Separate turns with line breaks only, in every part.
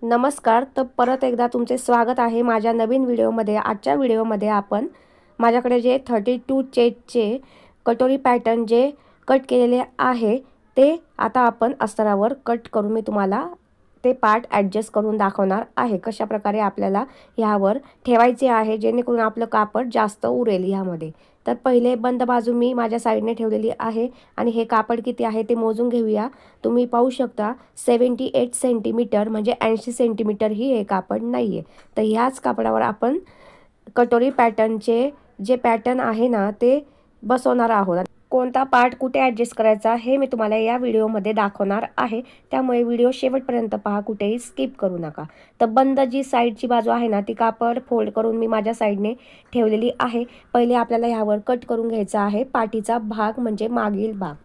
नमस्कार. तर परत एकदा तुमचे स्वागत आहे माझ्या नवीन व्हिडिओमध्ये. आजच्या व्हिडिओमध्ये आपण माझ्याकडे जे 32 चेस्टचे कटोरी पॅटर्न जे कट केलेले आहे ते आता आपण अस्तरावर कट करून मी तुम्हाला ते पार्ट ॲडजस्ट करून दाखवणार आहे. कशाप्रकारे आपल्याला ह्यावर ठेवायचे आहे जेणेकरून आपलं कापड जास्त उरेल ह्यामध्ये. तर पहिले बंद बाजू मी माझ्या साईडने ठेवलेली आहे आणि हे कापड किती आहे ते मोजून घेऊया. तुम्ही पाहू शकता 78 सेंटीमीटर म्हणजे 80 सेंटीमीटर ही हे कापड नाही आहे. तर ह्याच कापडावर आपण कटोरी पॅटर्नचे जे पॅटर्न आहे ना ते बसवणार आहोत. कोणता पार्ट कुठे ॲडजस्ट करायचा हे मी तुम्हाला या व्हिडिओमध्ये दाखवणार आहे. त्यामुळे व्हिडिओ शेवटपर्यंत पहा, कुठेही स्किप करू नका. तर बंद जी साईडची बाजू आहे ना ती कापड फोल्ड करून मी माझ्या साईडने ठेवलेली आहे. पहिले आपल्याला ह्यावर कट करून घ्यायचा आहे पाठीचा भाग म्हणजे मागील भाग.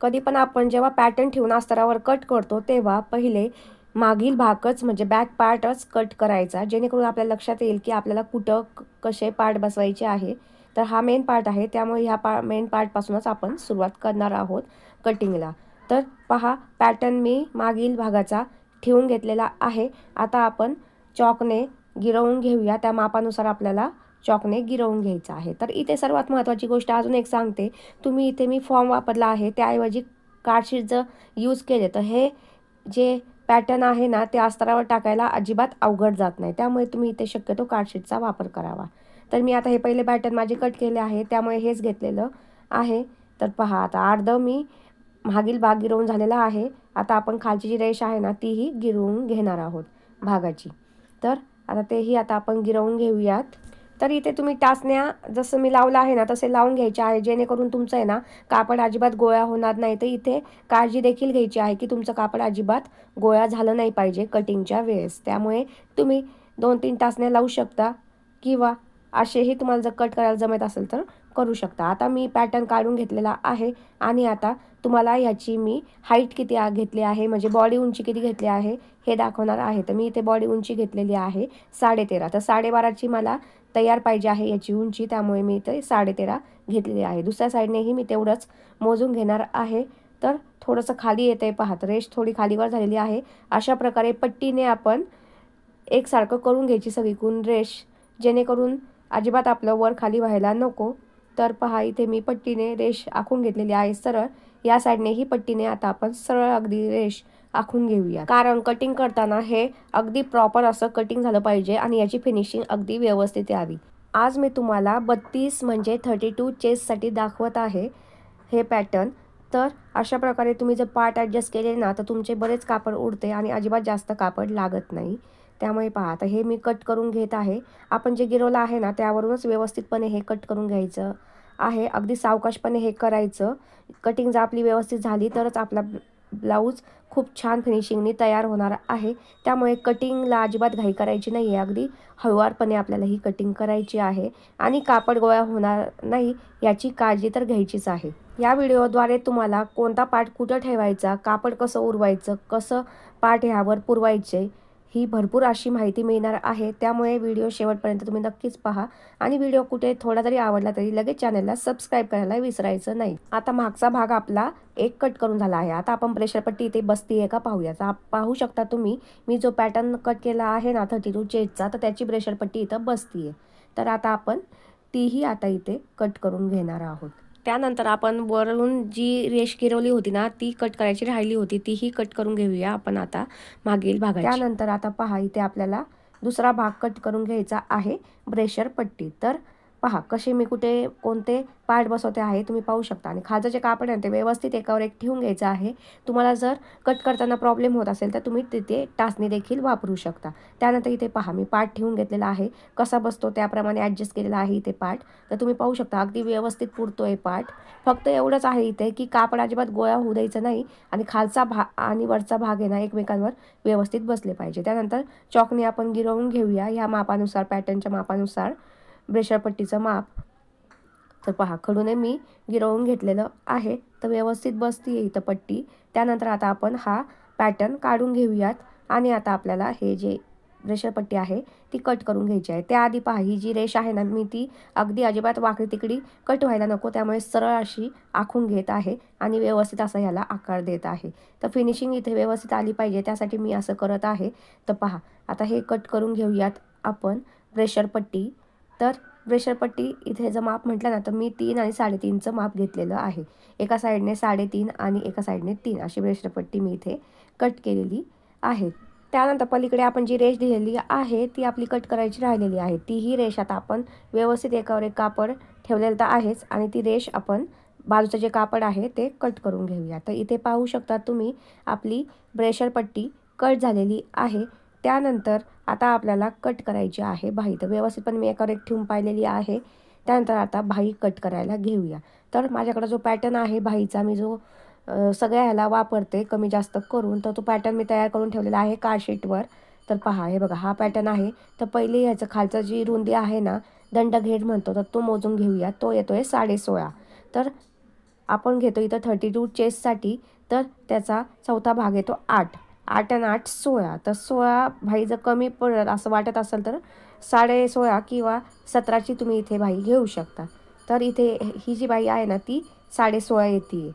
कधी पण आपण जेव्हा पॅटर्न ठेवून अस्तरावर कट करतो तेव्हा पहिले मागील भागच म्हणजे बॅक पार्टच कट करायचा, जेणेकरून आपल्याला लक्षात येईल की आपल्याला कुठं कसे पार्ट बसवायचे आहे. तर हा मेन पार्ट आहे, त्यामुळे ह्या मेन पार्टपासूनच आपण सुरुवात करणार आहोत कटिंगला. तर पहा, पॅटर्न मी मागील भागाचा ठेवून घेतलेला आहे. आता आपण चॉकने गिरवून घेऊया. त्या मापानुसार आपल्याला चॉकने गिरवून घ्यायचं आहे. तर इथे सर्वात महत्त्वाची गोष्ट अजून एक सांगते. तुम्ही इथे मी फॉर्म वापरला आहे त्याऐवजी कार्डशीट जर यूज केले तर हे जे पॅटर्न आहे ना ते अस्तरावर टाकायला अजिबात अवघड जात नाही. त्यामुळे तुम्ही इथे शक्यतो कार्डशीटचा वापर करावा. तर मी आता हे पहिले पॅटर्न माझे कट केले आहे त्यामुळे हेच घेतलेलं आहे. तर पहा, आता अर्ध मी मागील भाग गिरवून झालेला आहे. आता आपण खालची जी रेष आहे ना तीही गिरवून घेणार आहोत भागाची. तर आता तेही आता आपण गिरवून घेऊयात. तर इथे तुम्ही टाचण्या जसं मी लावलं आहे ना तसे लावून घ्यायचे आहे, जेणेकरून तुमचं आहे ना कापड अजिबात गोळा होणार नाही. तर इथे काळजी देखील घ्यायची आहे की तुमचं कापड अजिबात गोळा झालं नाही पाहिजे कटिंगच्या वेळेस. त्यामुळे तुम्ही 2-3 टाचण्या लावू शकता किंवा असेही तुम्हाला जर कट करायला जमत असेल तर करू शकता. आता मी पॅटर्न काढून घेतलेला आहे आणि आता तुम्हाला ह्याची मी हाईट किती घेतली आहे म्हणजे बॉडी उंची किती घेतली आहे हे दाखवणार आहे. तर मी इथे बॉडी उंची घेतलेली आहे 13.5. तर 12.5ची मला तयार पाहिजे आहे याची उंची, त्यामुळे मी इथे 13.5 घेतलेली आहे. दुसऱ्या साईडनेही मी तेवढंच मोजून घेणार आहे. तर थोडंसं खाली येतं आहे पहा, रेष थोडी खालीवर झालेली आहे. अशा प्रकारे पट्टीने आपण एकसारखं करून घ्यायची सगळीकडून रेष, जेणेकरून अजिबात आपलं वर खाली व्हायला नको. तर पहा, इथे मी पट्टीने रेष आखून घेतलेली आहे सरळ. या साईडनेही पट्टीने आता आपण सरळ अगदी रेष आखून घेऊया, कारण कटिंग करताना हे अगदी प्रॉपर असं कटिंग झालं पाहिजे आणि याची फिनिशिंग अगदी व्यवस्थित यावी. आज मी तुम्हाला 32 म्हणजे 32 चेस्टसाठी दाखवत आहे हे पॅटर्न. तर अशा प्रकारे तुम्ही जर पार्ट ॲडजस्ट केले ना तर तुमचे बरेच कापड उडते आणि अजिबात जास्त कापड लागत नाही. त्यामुळे पहा, आता हे मी कट करून घेत आहे. आपण जे गिरवलं आहे ना त्यावरूनच व्यवस्थितपणे हे कट करून घ्यायचं आहे. अगदी सावकाशपणे हे करायचं. कटिंग जर आपली व्यवस्थित झाली तरच आपला ब्लाऊज खूप छान फिनिशिंगने तयार होणार आहे. त्यामुळे कटिंगला अजिबात घाई करायची नाही आहे. अगदी हळूवारपणे आपल्याला ही कटिंग करायची आहे आणि कापड गोळा होणार नाही याची काळजी तर घ्यायचीच आहे. या व्हिडिओद्वारे तुम्हाला कोणता पार्ट कुठं ठेवायचा, कापड कसं उरवायचं, कसं पार्ट ह्यावर पुरवायचे ही भरपूर अशी माहिती मिळणार आहे. त्यामुळे व्हिडिओ शेवटपर्यंत तुम्ही नक्कीच पहा आणि व्हिडिओ कुठे थोडा जरी आवडला तरी लगेच चॅनलला सबस्क्राईब करायला विसरायचं नाही. आता मागचा भाग आपला एक कट करून झाला आहे. आता आपण प्रेशर पट्टी इथे बसती आहे का पाहूया. तर पाहू शकता तुम्ही, मी जो पॅटर्न कट केला आहे ना 32 चेस्टचा तर त्याची प्रेशर पट्टी इथं बसती आहे. तर आता आपण तीही आता इथे कट करून घेणार आहोत. त्यानंतर आपण वरून जी रेष गिरवली होती ना ती कट करायची राहिली होती, तीही कट करून घेऊया आपण आता मागील भागाची. त्यानंतर आता पहा, इथे आपल्याला दुसरा भाग कट करून घ्यायचा आहे प्रेशर पट्टी. तर पहा कसे मी कुठे कोणते पार्ट बसवते आहे तुम्ही पाहू शकता. आणि खालचं जे कापड आहे ते व्यवस्थित एकावर एक ठेवून घ्यायचं आहे. तुम्हाला जर कट करताना प्रॉब्लेम होत असेल तर तुम्ही तिथे टाचणी देखील वापरू शकता. त्यानंतर इथे पहा, मी पार्ट ठेवून घेतलेला आहे. कसा बसतो त्याप्रमाणे ॲडजस्ट केलेला आहे इथे पार्ट. तर तुम्ही पाहू शकता अगदी व्यवस्थित पुरतोय पार्ट. फक्त एवढंच आहे इथे की कापड अजिबात गोळा होऊ द्यायचं नाही आणि खालचा भाग आणि वरचा भाग आहे ना एकमेकांवर व्यवस्थित बसले पाहिजे. त्यानंतर चॉकने आपण गिरवून घेऊया ह्या मापानुसार, पॅटर्नच्या मापानुसार ब्रेशर पट्टीचं माप. तर पहा, खडूने मी गिरवून घेतलेलं आहे. तर व्यवस्थित बसती आहे इथं पट्टी. त्यानंतर आता आपण हा पॅटर्न काढून घेऊयात आणि आता आपल्याला हे जे ब्रेशर पट्टी आहे ती कट करून घ्यायची आहे। त्याआधी पहा ही जी रेष आहे ना मी ती अगदी अजिबात वाकडी तिकडी कट व्हायला नको, त्यामुळे सरळ अशी आखून घेत आहे आणि व्यवस्थित असा ह्याला आकार देत आहे। तर फिनिशिंग इथे व्यवस्थित आली पाहिजे त्यासाठी मी असं करत आहे। तर पहा आता हे कट करून घेऊयात आपण ब्रेशर पट्टी। तर ब्रेशर पट्टी इथे जर माप म्हटलं ना तर मी 3 आणि 3.5चं माप घेतलेलं आहे। एका साईडने 3.5 आणि एका साईडने 3 अशी ब्रेशर पट्टी मी इथे कट केलेली आहे। त्यानंतर पलीकडे आपण जी रेष दिलेली आहे ती आपली कट करायची राहिलेली आहे। ती ही रेष आता आपण व्यवस्थित एकावर एक कापड ठेवलेलं तर आहेच आणि ती रेष आपण बाजूचं जे कापड आहे ते कट करून घेऊया। तर इथे पाहू शकता तुम्ही आपली ब्रेशर पट्टी कट झालेली आहे। त्यानंतर आता आपल्याला कट करायची आहे बाही। तर व्यवस्थितपणे मी एकावर एक ठेवून पाहिलेली आहे। त्यानंतर आता बाही कट करायला घेऊया। तर माझ्याकडे जो पॅटर्न आहे बाहीचा मी जो सगळ्या ह्याला वापरते कमी जास्त करून, तर तो पॅटर्न मी तयार करून ठेवलेला आहे कार्डशीटवर। तर पहा हे बघा हा पॅटर्न आहे। तर पहिले ह्याचं खालचं जी रुंदी आहे ना दंडघेर म्हणतो तर तो मोजून घेऊया। तो येतोय 16.5। तर आपण घेतो इथं 32 चेस्टसाठी, तर त्याचा चौथा भाग येतो 8 आणि 8 16। तर 16 बाही जर कमी पडत असं वाटत असेल तर 16.5 किंवा 17ची तुम्ही इथे बाही घेऊ शकता। तर इथे ही जी बाही आहे ना ती 16.5 येते।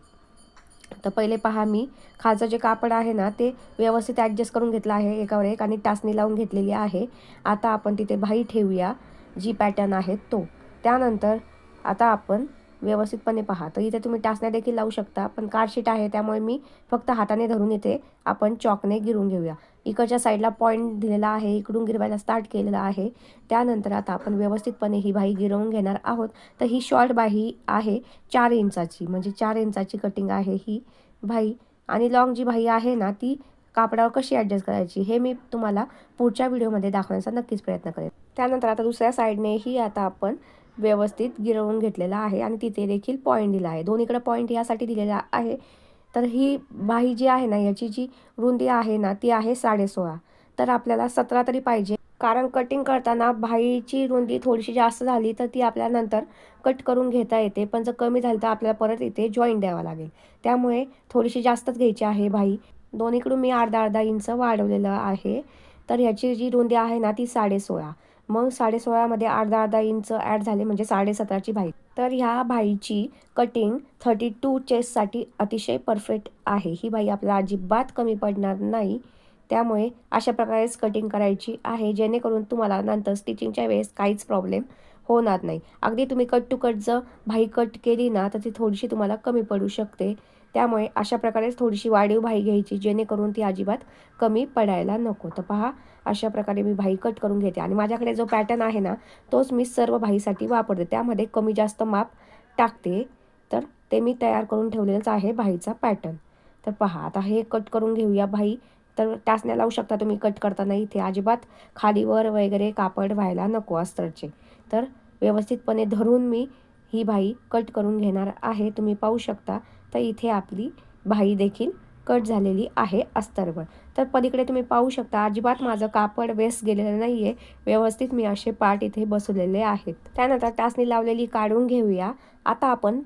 तर पहिले पहा मी खालचं जे कापड आहे ना ते व्यवस्थित ॲडजस्ट करून घेतलं आहे एकावर एक आणि टाचणी लावून घेतलेली आहे। आता आपण तिथे बाही ठेवूया जी पॅटर्न आहे तो। त्यानंतर आता आपण व्यवस्थितपणे पहा तर इथे तुम्ही टाचण्या देखील लावू शकता, पण कार्डशीट आहे त्यामुळे मी फक्त हाताने धरून इथे आपण चॉकने गिरवून घेऊया। इकडच्या साईडला पॉईंट दिलेला आहे, इकडून गिरवायला स्टार्ट केलेला आहे। त्यानंतर आता आपण व्यवस्थितपणे ही बाही गिरवून घेणार आहोत। तर ही शॉर्ट बाही आहे 4 इंचाची, म्हणजे 4 इंचाची कटिंग आहे ही बाही। आणि लॉंग जी बाही आहे ना ती कापडावर कशी ॲडजस्ट करायची हे मी तुम्हाला पुढच्या व्हिडिओमध्ये दाखवण्याचा नक्कीच प्रयत्न करेन। त्यानंतर आता दुसऱ्या साईडनेही आता आपण व्यवस्थित गिरवून घेतलेला आहे आणि तिथे देखील पॉईंट दिला आहे। दोन्हीकडे पॉईंट यासाठी दिलेला आहे। तर ही बाही जी आहे ना याची जी रुंदी आहे ना ती आहे 16.5। तर आपल्याला 17 तरी पाहिजे, कारण कटिंग करताना बाहीची रुंदी थोडीशी जास्त झाली तर ती आपल्याला नंतर कट करून घेता येते, पण जर कमी झाली तर आपल्याला परत इथे जॉईंट द्यावा लागेल। त्यामुळे थोडीशी जास्तच घ्यायची आहे बाही। दोन्हीकडून मी अर्धा इंच वाढवलेलं आहे। तर ह्याची जी रुंदी आहे ना ती 16.5, मग 16.5मध्ये अर्धा इंच ॲड झाले म्हणजे 17.5ची बाही। तर ह्या बाहीची कटिंग 32 चेस्टसाठी अतिशय परफेक्ट आहे। ही बाही आपल्याला अजिबात कमी पडणार नाही, त्यामुळे अशा प्रकारेच कटिंग करायची आहे जेणेकरून तुम्हाला नंतर स्टिचिंगच्या वेळेस काहीच प्रॉब्लेम होणार नाही। अगदी तुम्ही कट टू कट जर बाही कट केली ना तर ती थोडीशी तुम्हाला कमी पडू शकते, त्यामुळे अशा प्रकारेच थोडीशी वाढीव बाही घ्यायची जेणेकरून ती अजिबात कमी पडायला नको। तर पहा अशा प्रकारे मी बाही कट करून घेते आणि माझ्याकडे जो पॅटर्न आहे ना तोच मी सर्व बाहीसाठी वापरते, त्यामध्ये कमी जास्त माप टाकते। तर ते मी तयार करून ठेवलेलंच आहे बाहीचा पॅटर्न। तर पहा आता हे कट करून घेऊया बाही। तर टाचण्या लावू शकता तुम्ही कट करताना, इथे अजिबात खालीवर वगैरे कापड व्हायला नको अस्तरचे। तर व्यवस्थितपणे धरून मी ही बाही कट करून घेणार आहे। तुम्ही पाहू शकता तर इथे आपली बाही देखील कट झालेली आहे अस्तरवर। तर पलीकडे तुम्ही पाहू शकता अजिबात माझं कापड वेस्ट गेलेलं नाही आहे, व्यवस्थित मी असे पार्ट इथे बसवलेले आहेत। त्यानंतर टाचणी लावलेली काढून घेऊया। आता आपण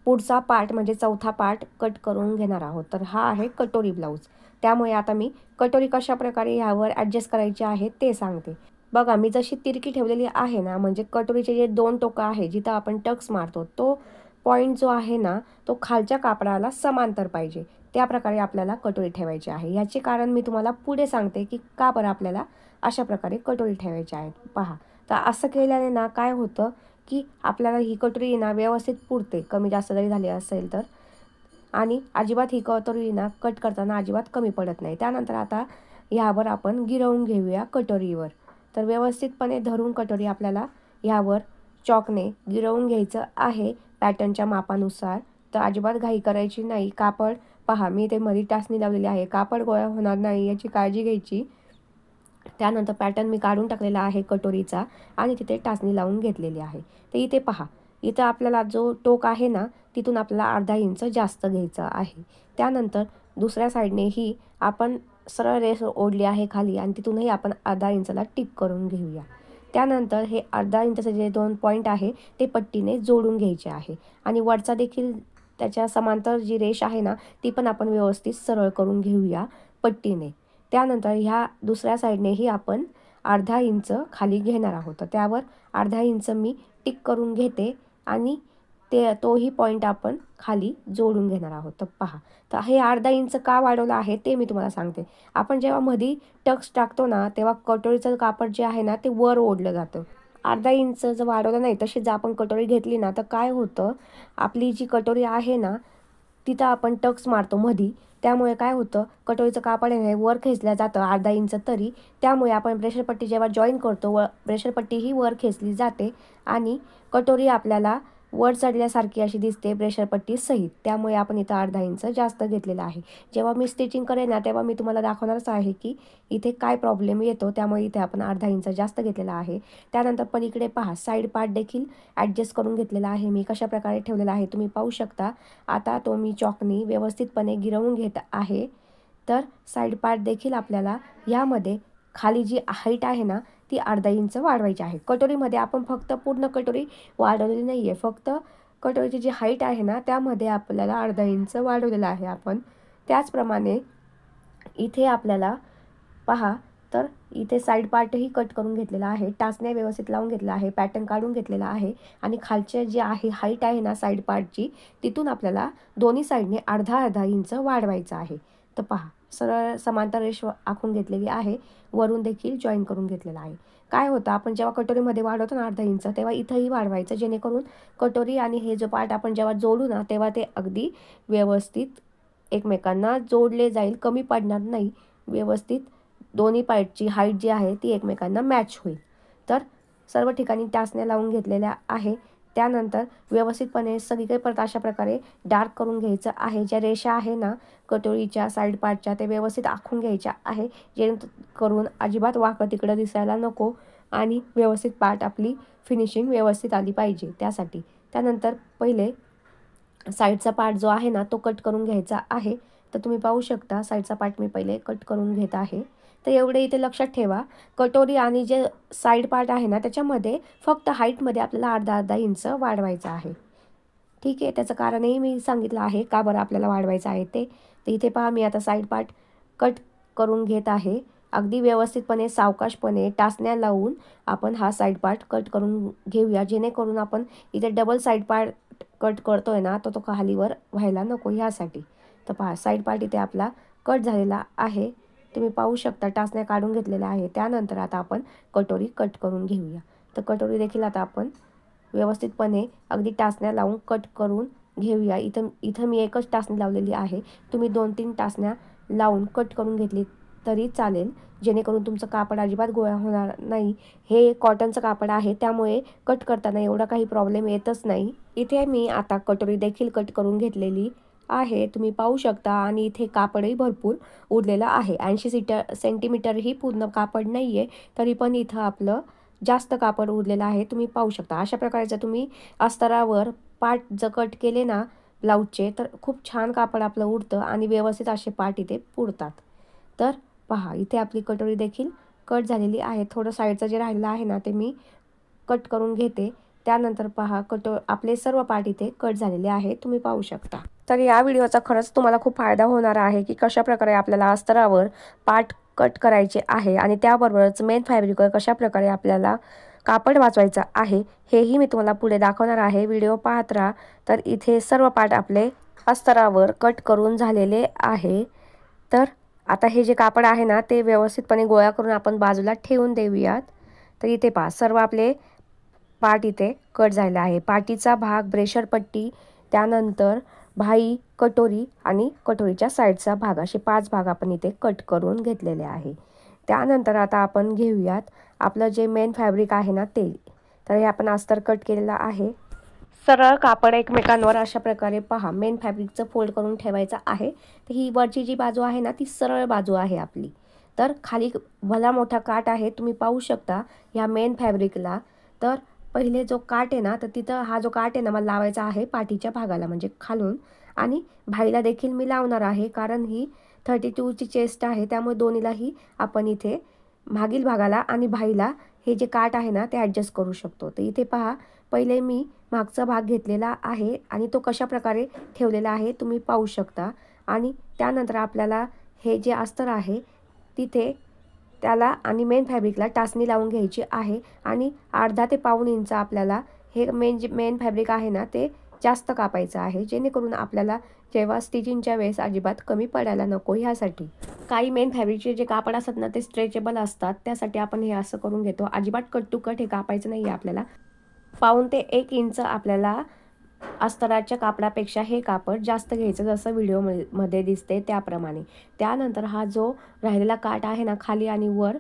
पुढचा पार्ट म्हणजे चौथा पार्ट कट करून घेणार आहोत। तर हा आहे कटोरी ब्लाऊज, त्यामुळे आता मी कटोरी कशा प्रकारे ह्यावर ॲडजस्ट करायची आहे ते सांगते। बघा मी जशी तिरकी ठेवलेली आहे ना, म्हणजे कटोरीचे जे 2 टोकं आहे जिथं आपण टक्स मारतो तो पॉईंट जो आहे ना तो खालच्या कापडाला समांतर पाहिजे, त्या प्रकारे आपल्याला कटोरी ठेवायची आहे। याचे कारण मी तुम्हाला पुढे सांगते की का बरं आपल्याला अशा प्रकारे कटोरी ठेवायची आहे। पहा तर असं केल्याने ना काय होतं की आपल्याला ही कटोरी ना व्यवस्थित पुरते, कमी जास्त जरी झाली असेल तर, आणि अजिबात ही कटोरी ना कट करताना अजिबात कमी पडत नाही। त्यानंतर आता ह्यावर आपण गिरवून घेऊया कटोरीवर। तर व्यवस्थितपणे धरून कटोरी आपल्याला ह्यावर चॉकने गिरवून घ्यायचं आहे पॅटर्नच्या मापानुसार। तर अजिबात घाई करायची नाही। कापड पहा मी ते मध्ये टाचणी लावलेली आहे, कापड गोळा होणार नाही याची काळजी घ्यायची। त्यानंतर पॅटर्न मी काढून टाकलेला आहे कटोरीचा आणि तिथे टाचणी लावून घेतलेली आहे। तर इथे पहा इथं आपल्याला जो टोक आहे ना तिथून आपल्याला अर्धा इंच जास्त घ्यायचं आहे। त्यानंतर दुसऱ्या साईडनेही आपण सरळ रेष ओढली आहे खाली आणि तिथूनही आपण अर्धा इंचला टिक करून घेऊया। त्यानंतर हे अर्धा इंचचे जे 2 पॉईंट आहे ते पट्टीने जोडून घ्यायचे आहे आणि वरचा देखील त्याच्या समांतर जी रेष आहे ना ती पण आपण व्यवस्थित सरळ करून घेऊया पट्टीने। त्यानंतर ह्या दुसऱ्या साईडनेही आपण अर्धा इंच खाली घेणार आहोत. तर त्यावर अर्धा इंच मी टिक करून घेते आणि तोही पॉईंट आपण खाली जोडून घेणार आहोत. तर पहा, तर हे अर्धा इंच का वाढवलं आहे ते मी तुम्हाला सांगते. आपण जेव्हा मधी टक्स टाकतो ना, तेव्हा कटोरीचं कापड जे आहे ना ते वर ओढलं जातं. अर्धा इंच जर वाढवलं नाही, तशी जर आपण कटोरी घेतली ना, तर काय होतं, आपली जी कटोरी आहे ना तिथं आपण टक्स मारतो मधी, त्यामुळे काय होतं, कटोरीचं कापड आहे वर खेचलं जातं अर्धा इंच तरी. त्यामुळे आपण प्रेशरपट्टी जेव्हा जॉईन करतो प्रेशरपट्टी ही वर खेचली जाते आणि कटोरी आपल्याला वर चढल्यासारखी अशी दिसते प्रेशरपट्टी सहित. त्यामुळे आपण इथं अर्धा इंच जास्त घेतलेला आहे. जेव्हा मी स्टिचिंग करेन ना, तेव्हा मी तुम्हाला दाखवणारच आहे की इथे काय प्रॉब्लेम येतो. त्यामुळे इथे आपण अर्धा इंच जास्त घेतलेला आहे. त्यानंतर पलीकडे पहा, साईड पार्ट देखील ॲडजस्ट करून घेतलेला आहे मी. कशा प्रकारे ठेवलेला आहे तुम्ही पाहू शकता. आता तो मी चॉकनी व्यवस्थितपणे गिरवून घेत आहे. तर साईड पार्ट देखील आपल्याला यामध्ये खाली जी हाईट आहे ना ती अर्धा इंच वाढवायची आहे. कटोरीमध्ये आपण फक्त पूर्ण कटोरी वाढवलेली नाही आहे, फक्त कटोरीची जी हाईट आहे ना त्यामध्ये आपल्याला अर्धा इंच वाढवलेलं आहे आपण. त्याचप्रमाणे इथे आपल्याला पहा, तर इथे साईड पार्टही कट करून घेतलेला आहे, टाचण्या व्यवस्थित लावून घेतला आहे, पॅटर्न काढून घेतलेला आहे आणि खालचे जे आहे हाईट आहे ना साईड पार्टची, तिथून आपल्याला दोन्ही साईडने अर्धा अर्धा इंच वाढवायचं आहे. तर पहा, सरळ समांतर रेष आखून घेतलेली आहे, वरून देखील जॉईन करून घेतलेला आहे. काय होतं, आपण जेव्हा कटोरीमध्ये वाढवतो ना अर्धा इंच, तेव्हा इथंही वाढवायचं, जेणेकरून कटोरी आणि हे जो पार्ट आपण जेव्हा जोडू ना तेव्हा ते अगदी व्यवस्थित एकमेकांना जोडले जाईल, कमी पडणार नाही, व्यवस्थित दोन्ही पार्टची हाईट जी आहे ती एकमेकांना मॅच होईल. तर सर्व ठिकाणी टाचण्या लावून घेतलेल्या आहे. त्यानंतर व्यवस्थितपणे सगळीकडे परत अशा प्रकारे डार्क करून घ्यायचं आहे. ज्या रेषा आहे ना कटोरीच्या साईड पार्टच्या, ते व्यवस्थित आखून घ्यायच्या आहे, जेणेकरून अजिबात वाकं तिकडं दिसायला नको आणि व्यवस्थित पार्ट आपली फिनिशिंग व्यवस्थित आली पाहिजे त्यासाठी. त्यानंतर पहिले साईडचा पार्ट जो आहे ना तो कट करून घ्यायचा आहे. तर तुम्ही पाहू शकता साईडचा पार्ट मी पहिले कट करून घेत आहे. तर एवढे इथे लक्षात ठेवा, कटोरी आणि जे साईड पार्ट आहे ना त्याच्यामध्ये फक्त हाईटमध्ये आपल्याला अर्धा अर्धा इंच वाढवायचं आहे. ठीक आहे, त्याचं कारणही मी सांगितलं आहे का बरं आपल्याला वाढवायचं आहे ते. तर इथे पहा, मी आता साईड पार्ट कट करून घेत आहे. अगदी व्यवस्थितपणे सावकाशपणे टाचण्या लावून आपण हा साईड पार्ट कट करून घेऊया, जेणेकरून आपण इथे डबल साईड पार्ट कट करतोय ना तो खालीवर व्हायला नको ह्यासाठी. तर पहा, साईड पार्ट इथे आपला कट झालेला आहे. तुम्ही पाहू शकता टाचण्या काढून घेतलेल्या आहे. त्यानंतर आता आपण कटोरी कट करून घेऊया. तर कटोरी देखील आता आपण व्यवस्थितपणे अगदी टाचण्या लावून कट करून घेऊया. इथं मी एकच टाचणी लावलेली आहे. तुम्ही 2-3 टाचण्या लावून कट करून घेतली तरी चालेल, जेणेकरून तुमचं कापड अजिबात गोळा होणार नाही. हे कॉटनचं कापड आहे, त्यामुळे कट करताना एवढा काही प्रॉब्लेम येतच नाही. इथे मी आता कटोरी देखील कट करून घेतलेली आहे, तुम्ही पाहू शकता. आणि इथे कापडही भरपूर उरलेलं आहे. 80 सेंटीमीटर ही पूर्ण कापड नाही आहे, तरी पण इथं आपलं जास्त कापड उरलेलं आहे, तुम्ही पाहू शकता. अशा प्रकारे जर तुम्ही अस्तरावर पार्ट जर कट केले ना ब्लाऊजचे, तर खूप छान कापड आपलं उरतं आणि व्यवस्थित असे पार्ट इथे पुरतात. तर पहा, इथे आपली कटोरी देखील कट झालेली आहे. थोडं साईडचं जे राहिलेलं आहे ना ते मी कट करून घेते. त्यानंतर पहा, आपले सर्व पार्ट इथे कट झालेले आहे, तुम्ही पाहू शकता. तर या व्हिडिओचा खरंच तुम्हाला खूप फायदा होणार आहे की कशाप्रकारे आपल्याला अस्तरावर पार्ट कट करायचे आहे आणि त्याबरोबरच मेन फॅब्रिकवर कशाप्रकारे आपल्याला कापड वाचवायचं आहे हेही मी तुम्हाला पुढे दाखवणार आहे. व्हिडिओ पाहत राहा. तर इथे सर्व पार्ट आपले अस्तरावर कट करून झालेले आहे. तर आता हे जे कापड आहे ना ते व्यवस्थितपणे गोळा करून आपण बाजूला ठेवून देऊयात. तर इथे पहा, सर्व आपले पार्ट इथे कट झालेला आहे. पाठीचा भाग, ब्रेशरपट्टी, त्यानंतर भाई, कटोरी आणि कटोरीच्या साईडचा भाग, असे 5 भाग आपण इथे कट करून घेतलेले आहे. त्यानंतर आता आपण घेऊयात आपलं जे मेन फॅब्रिक आहे ना ते. तर हे आपण अस्तर कट केलेलं आहे. सरळ कापड एकमेकांवर अशा प्रकारे पहा मेन फॅब्रिकचं फोल्ड करून ठेवायचं आहे. तर ही वरची जी बाजू आहे ना ती सरळ बाजू आहे आपली. तर खाली भला मोठा काट आहे, तुम्ही पाहू शकता ह्या मेन फॅब्रिकला. तर पहिले जो काट आहे ना तर तिथं हा जो काट आहे ना मला लावायचा आहे पाठीच्या भागाला, म्हणजे खालून. आणि भाईला देखील मी लावणार आहे, कारण ही 32ची चेस्ट आहे, त्यामुळे दोन्हीलाही आपण इथे मागील भागाला आणि भाईला हे जे काट आहे ना ते ॲडजस्ट करू शकतो. तर इथे पहा, पहिले मी मागचा भाग घेतलेला आहे आणि तो कशा प्रकारे ठेवलेला आहे तुम्ही पाहू शकता. आणि त्यानंतर आपल्याला हे जे अस्तर आहे तिथे त्याला आणि मेन फॅब्रिकला टाचणी लावून घ्यायची आहे आणि अर्धा ते पाऊण इंच आपल्याला हे मेन फॅब्रिक आहे ना ते जास्त कापायचं आहे, जेणेकरून आपल्याला जेव्हा स्टिचिंगच्या वेळेस अजिबात कमी पडायला नको ह्यासाठी. काही मेन फॅब्रिकचे जे कापड असतात ना ते स्ट्रेचेबल असतात, त्यासाठी आपण हे असं करून घेतो. अजिबात कट टू कट हे कापायचं नाही आहे आपल्याला. पाऊण ते 1 इंच आपल्याला अस्तराच्या कापडापेक्षा हे कापड जास्त घ्यायचं, जसं व्हिडिओमध्ये दिसते त्याप्रमाणे. त्यानंतर हा जो राहिलेला काठ आहे ना, खाली आणि वर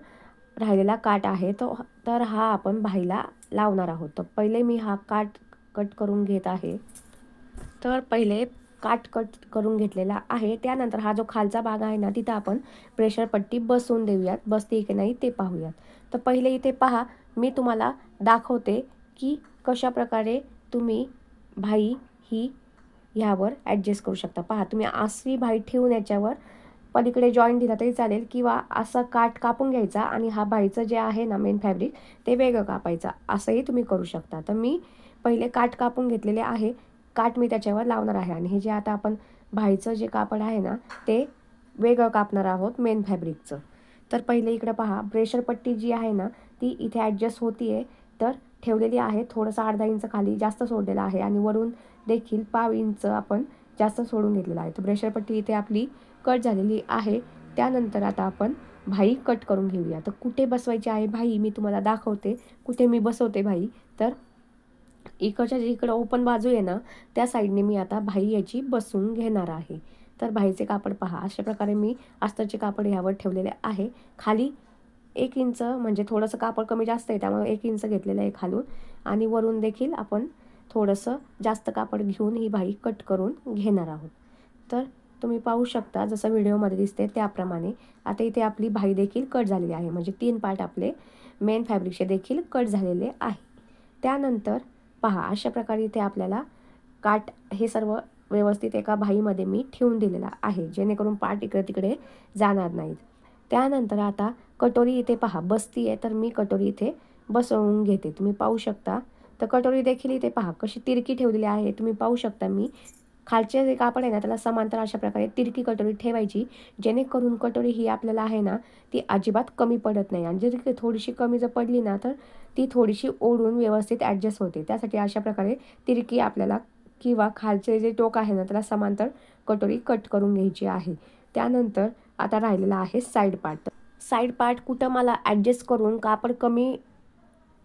राहिलेला काठ आहे तर हा आपण बाहीला लावणार आहोत. तर पहिले मी हा काठ कट करून घेत आहे. तर पहिले काठ कट करून घेतलेला आहे. त्यानंतर हा जो खालचा भाग आहे ना तिथं आपण प्रेशर पट्टी बसवून देऊयात, बसते की नाही ते पाहूयात. तर पहिले इथे पहा, मी तुम्हाला दाखवते की कशा प्रकारे तुम्ही भाई ही ह्यावर ॲडजस्ट करू शकता. पहा, तुम्ही अशी भाई ठेवून याच्यावर पलीकडे जॉईंट दिला तरी चालेल, किंवा असं काठ कापून घ्यायचा आणि हा भाईचं जे आहे ना मेन फॅब्रिक ते वेगळं कापायचं, असंही तुम्ही करू शकता. तर मी पहिले काठ कापून घेतलेले आहे, काठ मी त्याच्यावर लावणार आहे आणि हे जे आता आपण भाईचं जे कापड आहे ना ते वेगळं कापणार आहोत मेन फॅब्रिकचं. तर पहिले इकडं पहा, प्रेशर पट्टी जी आहे ना ती इथे ॲडजस्ट होती आहे, तर ठेवलेली आहे. थोडंसं अर्धा इंच खाली जास्त सोडलेलं आहे आणि वरून देखील पाव इंच आपण जास्त सोडून घेतलेला आहे. तर प्रेशर पट्टी इथे आपली कट झालेली आहे. त्यानंतर आता आपण भाई कट करून घेऊया. तर कुठे बसवायची आहे भाई मी तुम्हाला दाखवते, कुठे मी बसवते भाई. तर इकडच्या इकडं ओपन बाजू आहे ना त्या साईडने मी आता भाई याची बसवून घेणार आहे. तर भाईचे कापड पहा, अशा प्रकारे मी अस्तरचे कापड ह्यावर ठेवलेले आहे. खाली 1 इंच, म्हणजे थोडंसं कापड कमी जास्त आहे त्यामुळे 1 इंच घेतलेलं आहे खालून, आणि वरून देखील आपण थोडंसं जास्त कापड घेऊन ही भाई कट करून घेणार आहोत. तर तुम्ही पाहू शकता जसं व्हिडिओमध्ये दिसते त्याप्रमाणे. आता इथे आपली भाई देखील कट झालेली आहे, म्हणजे 3 पार्ट आपले मेन फॅब्रिकचे देखील कट झालेले आहे. त्यानंतर पहा, अशा प्रकारे इथे आपल्याला काठ हे सर्व व्यवस्थित एका भाईमध्ये मी ठेवून दिलेला आहे, जेणेकरून पार्ट इकडे तिकडे जाणार नाहीत. त्यानंतर आता कटोरी इथे पहा बसती आहे, तर मी कटोरी इथे बसवून घेते. तुम्ही पाहू शकता. तर कटोरी देखील इथे पहा कशी तिरकी ठेवलेली आहे, तुम्ही पाहू शकता. मी खालचे जे कापड आहे ना त्याला समांतर अशा प्रकारे तिरकी कटोरी ठेवायची, जेणेकरून कटोरी ही आपल्याला आहे ना ती अजिबात कमी पडत नाही, आणि जर थोडीशी कमी जर पडली ना तर ती थोडीशी ओढून व्यवस्थित ॲडजस्ट होते. त्यासाठी अशा प्रकारे तिरकी आपल्याला किंवा खालचे जे टोक आहे ना त्याला समांतर कटोरी कट करून घ्यायची आहे. त्यानंतर आता राहिलेला आहे साईड पार्ट. साईड पार्ट कुठं मला ॲडजस्ट करून कापड कमी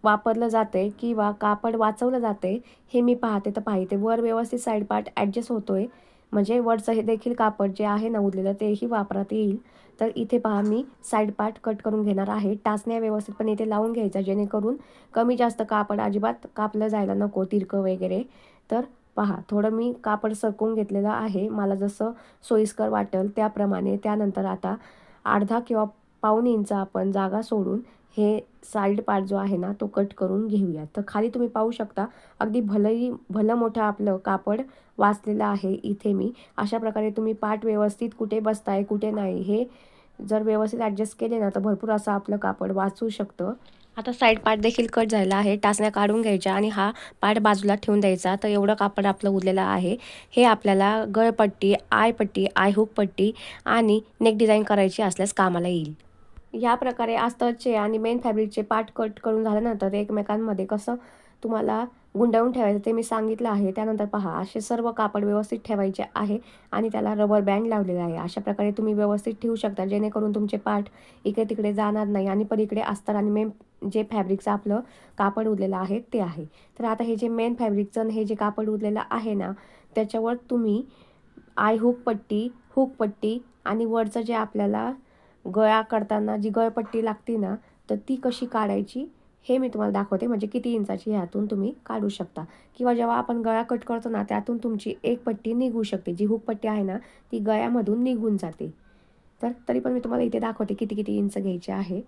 वापरलं जाते किंवा कापड वाचवलं जाते हे मी पाहते. तर पाहते वर व्यवस्थित साईड पार्ट ॲडजस्ट होतोय, म्हणजे वरचं हे देखील कापड जे आहे ना उरलेलं तेही वापरात येईल. तर इथे पहा मी साईड पार्ट कट करून घेणार आहे. टाचण्या व्यवस्थितपणे इथे लावून घ्यायचा, जेणेकरून कमी जास्त कापड अजिबात कापलं जायला नको, तिरकं वगैरे. तर पहा, थोडं मी कापड सरकवून घेतलेलं आहे, मला जसं सोयीस्कर वाटेल त्याप्रमाणे. त्यानंतर आता अर्धा किंवा पाऊण इंच आपण जागा सोडून हे साईड पार्ट जो आहे ना तो कट करून घेऊया. तर खाली तुम्ही पाहू शकता अगदी भलं मोठं आपलं कापड वाचलेलं आहे. इथे मी अशा प्रकारे तुम्ही पार्ट व्यवस्थित कुठे बसताय कुठे नाही हे जर व्यवस्थित ॲडजस्ट केले ना तर भरपूर असं आपलं कापड वाचू शकतं. आता साईड पार्ट देखील कट झाला आहे, टाचण्या काढून घ्यायच्या आणि हा पार्ट बाजूला ठेवून द्यायचा. तर एवढं कापड आपलं उरलेलं आहे. हे आपल्याला गळपट्टी, आयपट्टी, आयहुक पट्टी आणि नेक डिझाईन करायची असल्यास कामाला येईल. या प्रकारे अस्तरचे आणि मेन फॅब्रिकचे पार्ट कट करून झाल्यानंतर एकमेकांमध्ये कसं तुम्हाला गुंडाळून ठेवायचं ते मी सांगितलं आहे. त्यानंतर पहा, असे सर्व कापड व्यवस्थित ठेवायचे आहे आणि त्याला रबर बँड लावलेला आहे. अशा प्रकारे तुम्ही व्यवस्थित ठेवू शकता, जेणेकरून तुमचे पार्ट इकडे तिकडे जाणार नाही आणि पलीकडे अस्तर आणि मेन जे फॅब्रिकचं आपलं कापड उरलेलं आहे ते आहे. तर आता हे जे मेन फॅब्रिकचं हे जे कापड उरलेलं आहे ना त्याच्यावर तुम्ही हुक पट्टी आणि वरचं जे आपल्याला गळा करताना जी गळपट्टी लागते ना तर ती कशी काढायची हे मी तुम्हाला दाखवते. म्हणजे किती इंचाची ह्यातून तुम्ही काढू शकता, किंवा जेव्हा आपण गळा कट करतो ना त्यातून तुमची एक पट्टी निघू शकते, जी हुक पट्टी आहे ना ती गळ्यामधून निघून जाते. तर तरी पण मी तुम्हाला इथे दाखवते किती किती इंच घ्यायचे आहे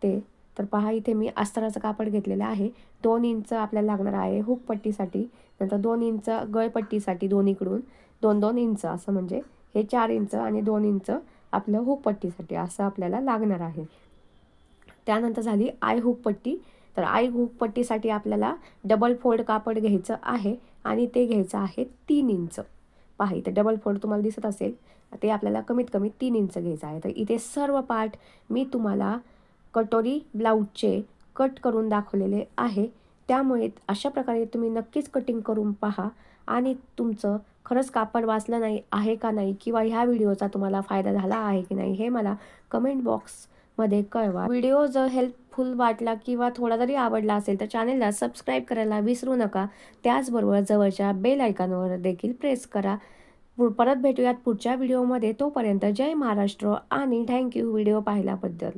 ते. तर पहा, इथे मी अस्तराचं कापड घेतलेलं आहे. 2 इंच आपल्याला लागणार आहे हुक पट्टीसाठी, नंतर 2 इंच गळपट्टीसाठी, दोन्हीकडून 2-2 इंच, असं म्हणजे हे 4 इंच आणि 2 इंच आपलं हुक पट्टीसाठी असं आपल्याला लागणार आहे. त्यानंतर झाली हुक पट्टी. तर हुक पट्टीसाठी आपल्याला डबल फोल्ड कापड घ्यायचं आहे आणि ते घ्यायचं आहे 3 इंच. पहा, इथे डबल फोल्ड तुम्हाला दिसत असेल, ते आपल्याला कमीत कमी 3 इंच घ्यायचं आहे. तर इथे सर्व पार्ट मी तुम्हाला कटोरी ब्लाऊजचे कट करून दाखवलेले आहे। त्यामुळे अशा प्रकारे तुम्ही नक्कीच कटिंग करून पहा आणि तुमचं खरंच कापड वाचलं नाही आहे का नाही, किंवा ह्या व्हिडिओचा तुम्हाला फायदा झाला आहे की नाही हे मला कमेंट बॉक्समध्ये कळवा। व्हिडिओ जर हेल्पफुल वाटला किंवा थोडा जरी आवडला असेल तर चॅनलला सबस्क्राईब करायला विसरू नका। त्याचबरोबर जवळच्या बेल आयकॉनवर देखील प्रेस करा। परत भेटूयात पुढच्या व्हिडिओमध्ये। तोपर्यंत जय महाराष्ट्र आणि थँक्यू व्हिडिओ पाहिल्याबद्दल।